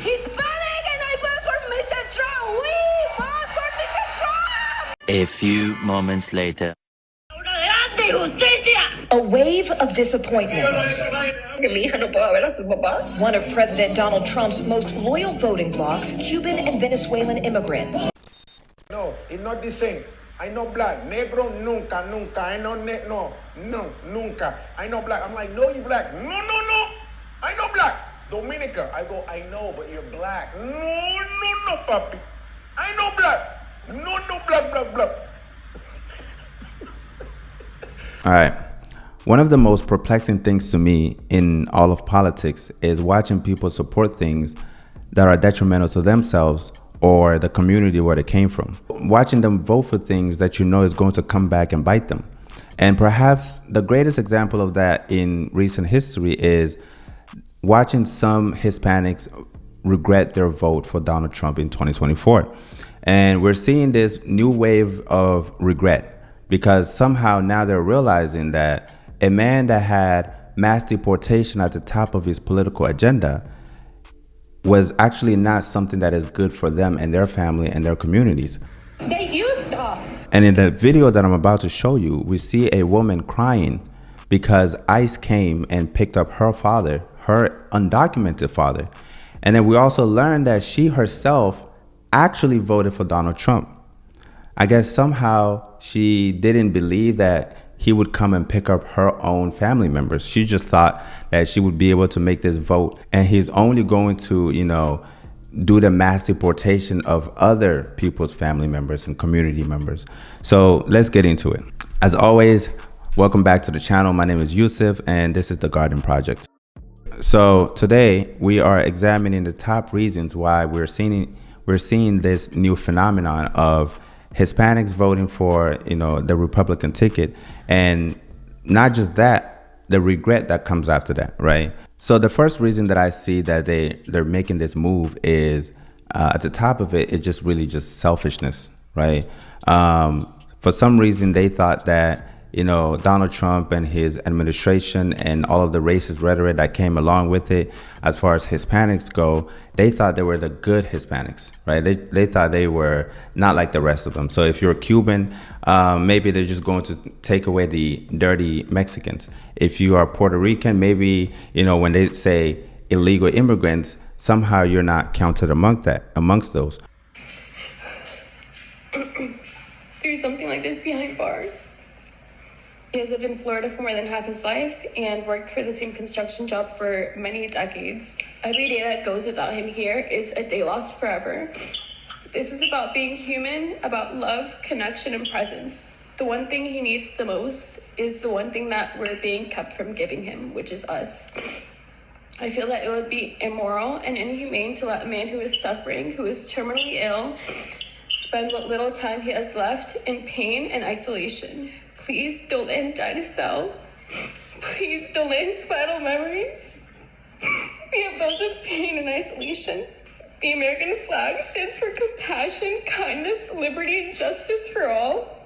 Hispanic and I vote for Mr. Trump. We vote for Mr. Trump. A few moments later. A wave of disappointment. One of President Donald Trump's most loyal voting blocs, Cuban and Venezuelan immigrants. No, it's not the same. I know black. Negro, nunca, nunca. I know no, nunca. I know black. I'm like, no, you black. No. I know black. Dominica. I go, I know, but you're black. No, papi. I know black. No, black. All right. One of the most perplexing things to me in all of politics is watching people support things that are detrimental to themselves or the community where they came from. Watching them vote for things that you know is going to come back and bite them. And perhaps the greatest example of that in recent history is watching some Hispanics regret their vote for Donald Trump in 2024. And we're seeing this new wave of regret because somehow now they're realizing that a man that had mass deportation at the top of his political agenda was actually not something that is good for them and their family and their communities. They used us. And in the video that I'm about to show you, we see a woman crying because ICE came and picked up her father, her undocumented father. And then we also learned that she herself actually voted for Donald Trump. I guess somehow she didn't believe that he would come and pick up her own family members. She just thought that she would be able to make this vote and he's only going to, do the mass deportation of other people's family members and community members. So let's get into it. As always, welcome back to the channel. My name is Yusuf and this is The Garden Project. So today we are examining the top reasons why we're seeing this new phenomenon of Hispanics voting for, the Republican ticket, and not just that, the regret that comes after that, right? So the first reason that I see that they're making this move is at the top of it, it's just really just selfishness, right? For some reason, they thought that Donald Trump and his administration and all of the racist rhetoric that came along with it, as far as Hispanics go, they thought they were the good Hispanics, right? They thought they were not like the rest of them. So if you're a Cuban, maybe they're just going to take away the dirty Mexicans. If you are Puerto Rican, maybe, when they say illegal immigrants, somehow you're not counted amongst those. Through something like this behind bars. He has lived in Florida for more than half his life and worked for the same construction job for many decades. Every day that goes without him here is a day lost forever. This is about being human, about love, connection, and presence. The one thing he needs the most is the one thing that we're being kept from giving him, which is us. I feel that it would be immoral and inhumane to let a man who is suffering, who is terminally ill, spend what little time he has left in pain and isolation. Please don't let him die in a cell. Please don't let his final memories be of those of pain and isolation. The American flag stands for compassion, kindness, liberty, and justice for all.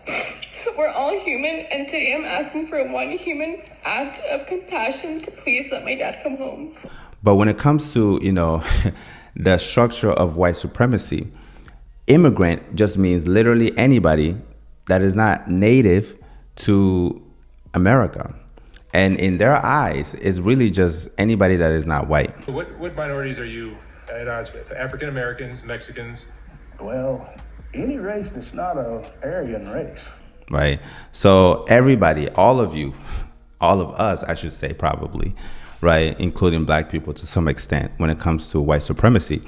We're all human, and today I'm asking for one human act of compassion to please let my dad come home. But when it comes to, the structure of white supremacy, immigrant just means literally anybody that is not native to America. And in their eyes, it's really just anybody that is not white. What minorities are you at odds with? African Americans, Mexicans? Well, any race that's not an Aryan race. Right. So everybody, all of you, all of us, I should say, probably, right, including black people to some extent when it comes to white supremacy,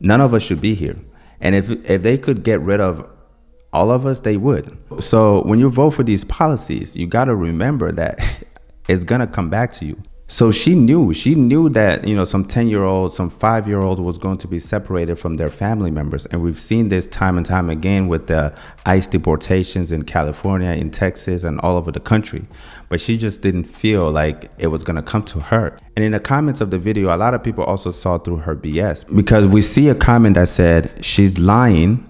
none of us should be here. And if they could get rid of all of us, they would. So when you vote for these policies, you got to remember that it's going to come back to you. So she knew that, some 10-year-old, some 5-year-old was going to be separated from their family members. And we've seen this time and time again with the ICE deportations in California, in Texas, and all over the country. But she just didn't feel like it was going to come to her. And in the comments of the video, a lot of people also saw through her BS, because we see a comment that said, she's lying.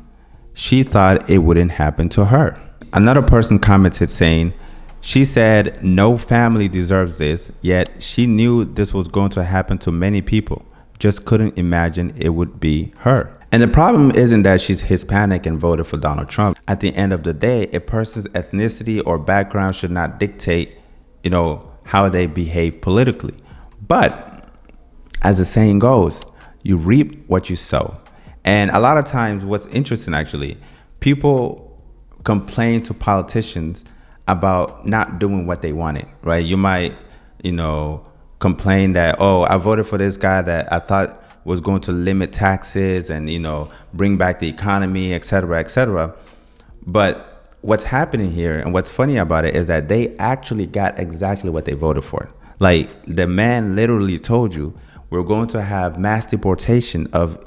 She thought it wouldn't happen to her. Another person commented saying, she said no family deserves this, yet she knew this was going to happen to many people. just couldn't imagine it would be her. And the problem isn't that she's Hispanic and voted for Donald Trump. At the end of the day, a person's ethnicity or background should not dictate, how they behave politically. But as the saying goes, you reap what you sow. And a lot of times what's interesting, actually, people complain to politicians about not doing what they wanted, right? You might, complain that, oh, I voted for this guy that I thought was going to limit taxes and, bring back the economy, et cetera, et cetera. But what's happening here and what's funny about it is that they actually got exactly what they voted for. Like, the man literally told you, we're going to have mass deportation of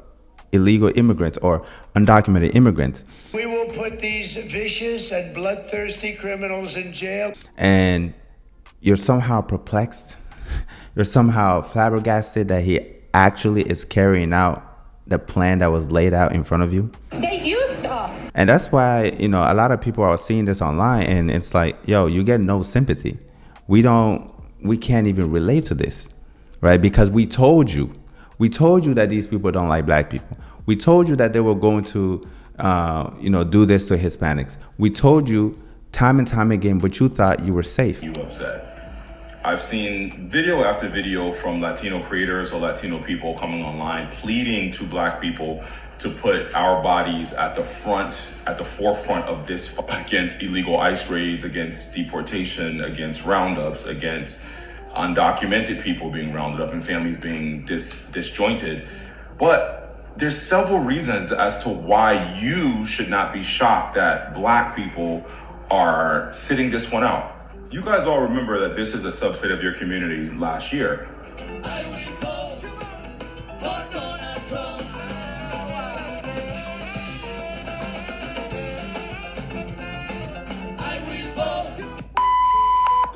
illegal immigrants or undocumented immigrants. We will put these vicious and bloodthirsty criminals in jail. And you're somehow perplexed. You're somehow flabbergasted that he actually is carrying out the plan that was laid out in front of you. They used us. And that's why, a lot of people are seeing this online and it's like, yo, you get no sympathy. We can't even relate to this, right? Because we told you that these people don't like black people. We told you that they were going to, do this to Hispanics. We told you time and time again, but you thought you were safe. You upset. I've seen video after video from Latino creators or Latino people coming online pleading to black people to put our bodies at the forefront of this against illegal ICE raids, against deportation, against roundups, against undocumented people being rounded up and families being disjointed. But there's several reasons as to why you should not be shocked that black people are sitting this one out. You guys all remember that this is a subset of your community last year.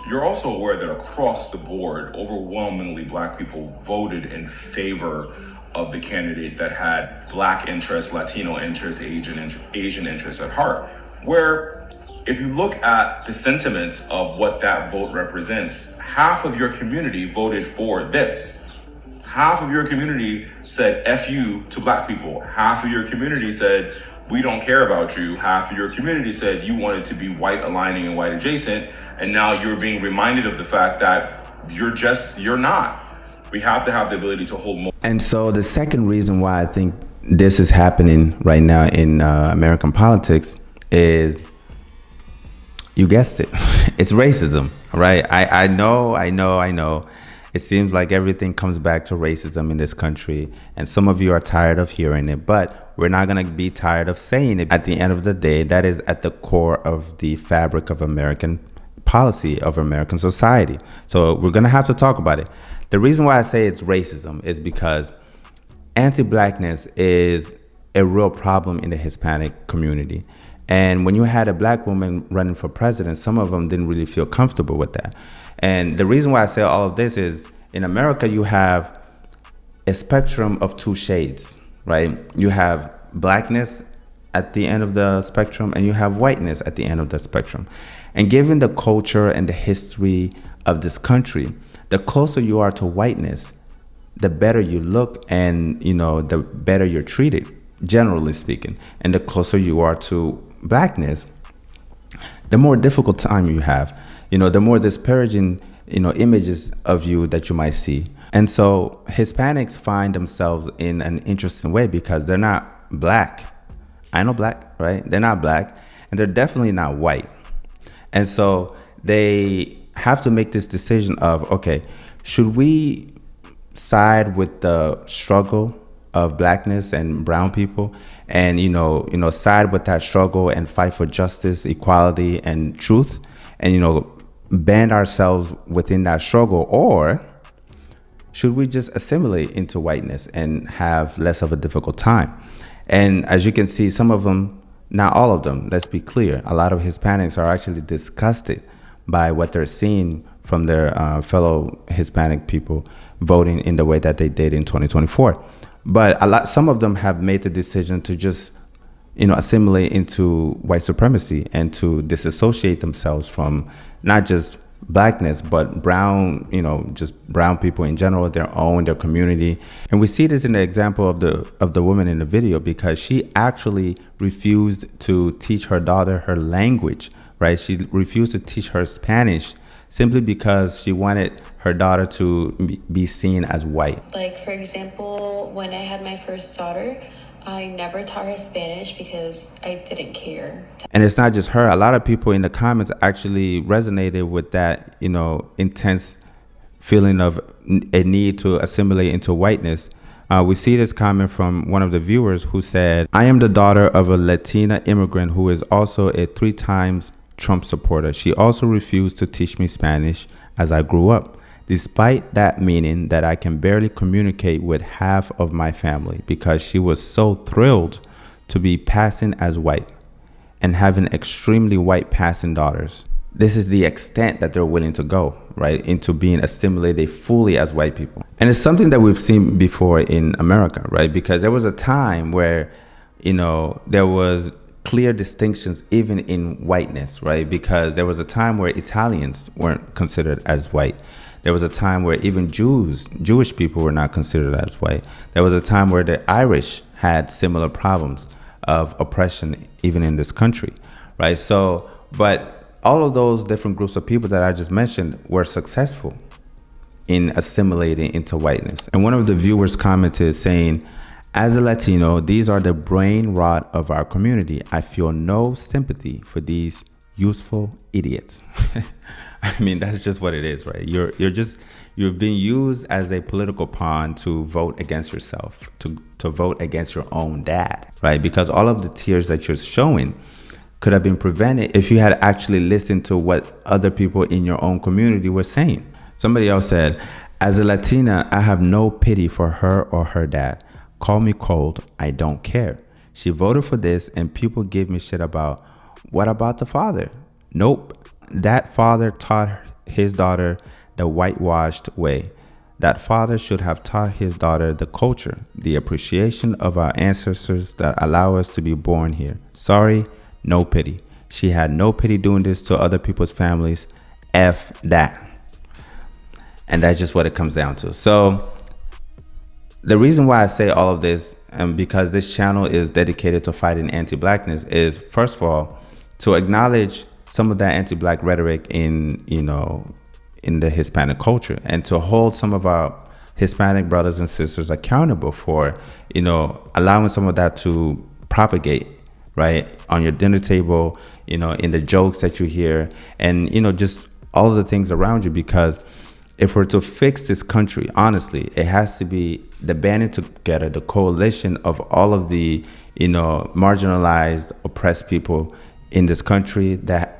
You're also aware that across the board, overwhelmingly black people voted in favor of the candidate that had black interests, Latino interests, Asian interests at heart. Where if you look at the sentiments of what that vote represents, half of your community voted for this. Half of your community said F you to black people. Half of your community said, we don't care about you. Half of your community said you wanted to be white aligning and white adjacent. And now you're being reminded of the fact that you're not. We have to have the ability to hold more. And so the second reason why I think this is happening right now in American politics is, you guessed it, it's racism, right? I know. It seems like everything comes back to racism in this country, and some of you are tired of hearing it, but we're not gonna be tired of saying it. At the end of the day, that is at the core of the fabric of American policy, of American society. So we're gonna have to talk about it. The reason why I say it's racism is because anti-blackness is a real problem in the Hispanic community. And when you had a black woman running for president, some of them didn't really feel comfortable with that. And the reason why I say all of this is, in America, you have a spectrum of two shades, right? You have blackness at the end of the spectrum, and you have whiteness at the end of the spectrum. And given the culture and the history of this country, the closer you are to whiteness, the better you look and, the better you're treated, generally speaking. And the closer you are to blackness, the more difficult time you have, the more disparaging, images of you that you might see. And so Hispanics find themselves in an interesting way because they're not black. I know black, right? They're not black, and they're definitely not white. And so they have to make this decision of, okay, should we side with the struggle of blackness and brown people and, side with that struggle and fight for justice, equality, and truth, and, band ourselves within that struggle? Or should we just assimilate into whiteness and have less of a difficult time? And as you can see, some of them, not all of them, let's be clear, a lot of Hispanics are actually disgusted by what they're seeing from their fellow Hispanic people voting in the way that they did in 2024. But some of them have made the decision to just, assimilate into white supremacy and to disassociate themselves from not just blackness, but brown, just brown people in general, their community. And we see this in the example of the woman in the video, because she actually refused to teach her daughter her language, right? She refused to teach her Spanish simply because she wanted her daughter to be seen as white. Like, for example, when I had my first daughter, I never taught her Spanish because I didn't care. And it's not just her. A lot of people in the comments actually resonated with that, intense feeling of a need to assimilate into whiteness. We see this comment from one of the viewers who said, "I am the daughter of a Latina immigrant who is also a 3 times Trump supporter. She also refused to teach me Spanish as I grew up, despite that meaning that I can barely communicate with half of my family because she was so thrilled to be passing as white and having extremely white passing daughters." This is the extent that they're willing to go, right, into being assimilated fully as white people. And it's something that we've seen before in America, right? Because there was a time where, there was clear distinctions even in whiteness, right? Because there was a time where Italians weren't considered as white. There was a time where even Jewish people were not considered as white. There was a time where the Irish had similar problems of oppression even in this country, right? So, but all of those different groups of people that I just mentioned were successful in assimilating into whiteness. And one of the viewers commented saying, "As a Latino, these are the brain rot of our community. I feel no sympathy for these useful idiots." I mean, that's just what it is, right? You're being used as a political pawn to vote against yourself, to vote against your own dad, right? Because all of the tears that you're showing could have been prevented if you had actually listened to what other people in your own community were saying. Somebody else said, "As a Latina, I have no pity for her or her dad. Call me cold, I don't care. She voted for this and people give me shit about, what about the father? Nope. That father taught his daughter the whitewashed way. That father should have taught his daughter the culture, the appreciation of our ancestors that allow us to be born here. Sorry, no pity. She had no pity doing this to other people's families. F that." And that's just what it comes down to. So the reason why I say all of this, and because this channel is dedicated to fighting anti-blackness, is first of all to acknowledge some of that anti-black rhetoric in the Hispanic culture, and to hold some of our Hispanic brothers and sisters accountable for allowing some of that to propagate, right, on your dinner table, in the jokes that you hear, and just all of the things around you. Because if we're to fix this country, honestly, it has to be the banding together, the coalition of all of the, marginalized, oppressed people in this country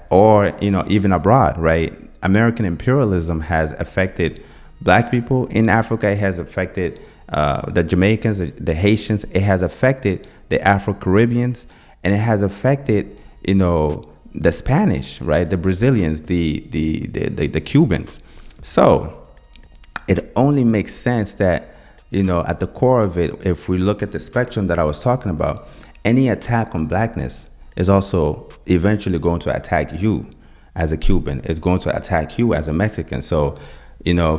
or even abroad, right? American imperialism has affected black people in Africa. It has affected the Jamaicans, the Haitians. It has affected the Afro-Caribbeans, and it has affected, the Spanish, right? The Brazilians, the Cubans. So it only makes sense that, at the core of it, if we look at the spectrum that I was talking about, any attack on blackness is also eventually going to attack you as a Cuban, is going to attack you as a Mexican. So,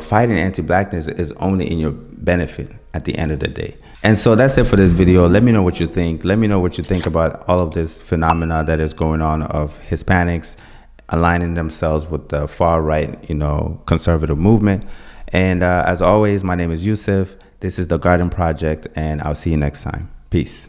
fighting anti-blackness is only in your benefit at the end of the day. And so that's it for this video. Let me know what you think. Let me know what you think about all of this phenomena that is going on of Hispanics aligning themselves with the far right, conservative movement. And as always, my name is Yusuf. This is The Garden Project, and I'll see you next time. Peace.